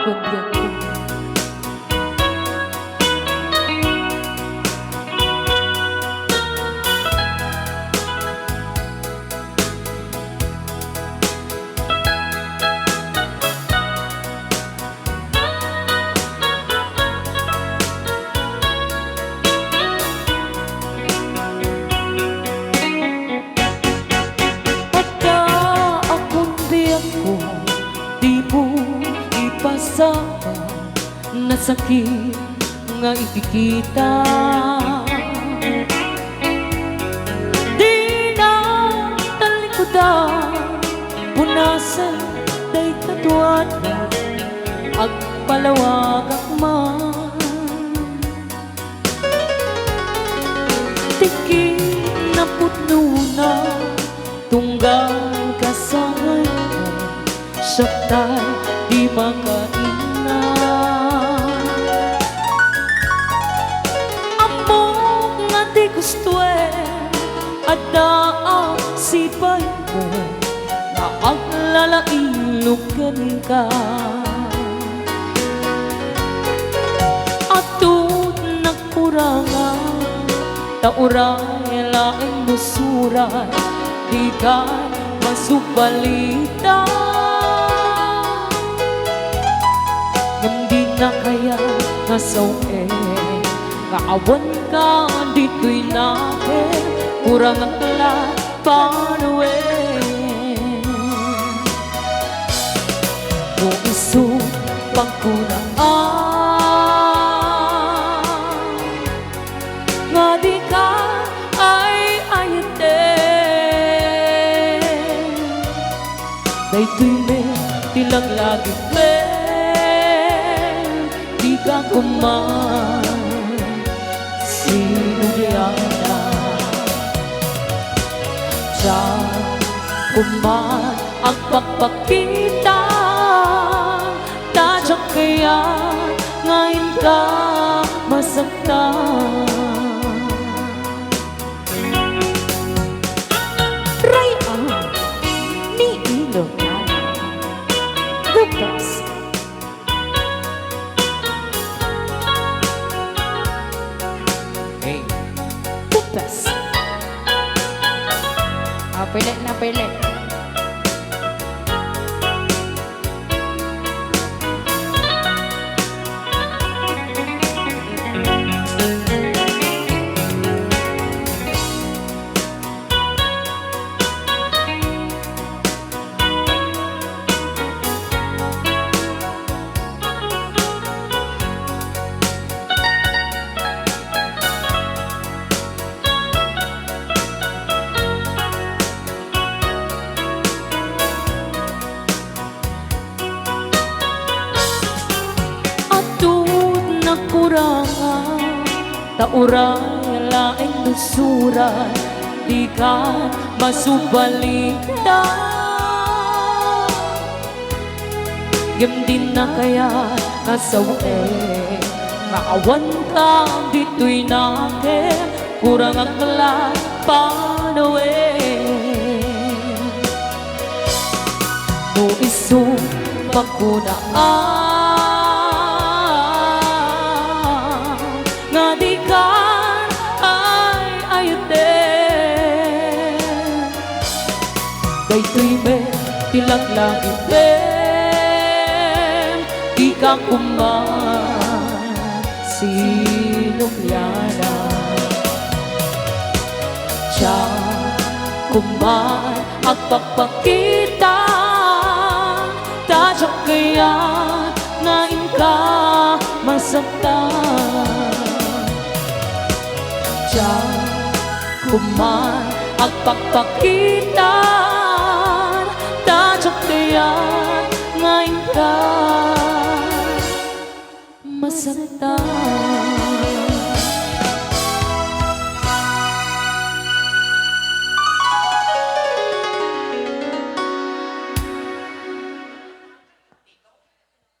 pagbiyak ko. Di mo ipasama na sakit nga ikikita. Di na talikudan, punasan day katuan ag palawag akman. Tiki na putno na tunggal kasangay saktan di makaina. Among nga di gusto at daang sipay mo na aglalailugan ka. Atut nagkurangan tauray laing musuran di ka masubalita. Hindi na kaya nasawe nga awan ka dito'y nakin kurang ang lapanwe. Kung iso pagkunaan nga di ka ay ayate. Dayto'y may tilang lagi di ka kuman sinugyana. Diyan kuman ang pagpakita tadyak kaya ngayon ka masaktan. Raya ni Ilocano Bukas. Pili na pili. Tauray laing nusuran di ka masubalita. Gimdin na kaya kasawe maawan ka dito'y nakin kurang ang lapanwe. No iso pagkunaan dayto'y may tilang langit di ka kuman sinugyana. Diyan kuman ang pagpakita tadyak kaya ngayon ka masaktan. Diyan kuman ang pagpakita kaya ngayon ka masaktan.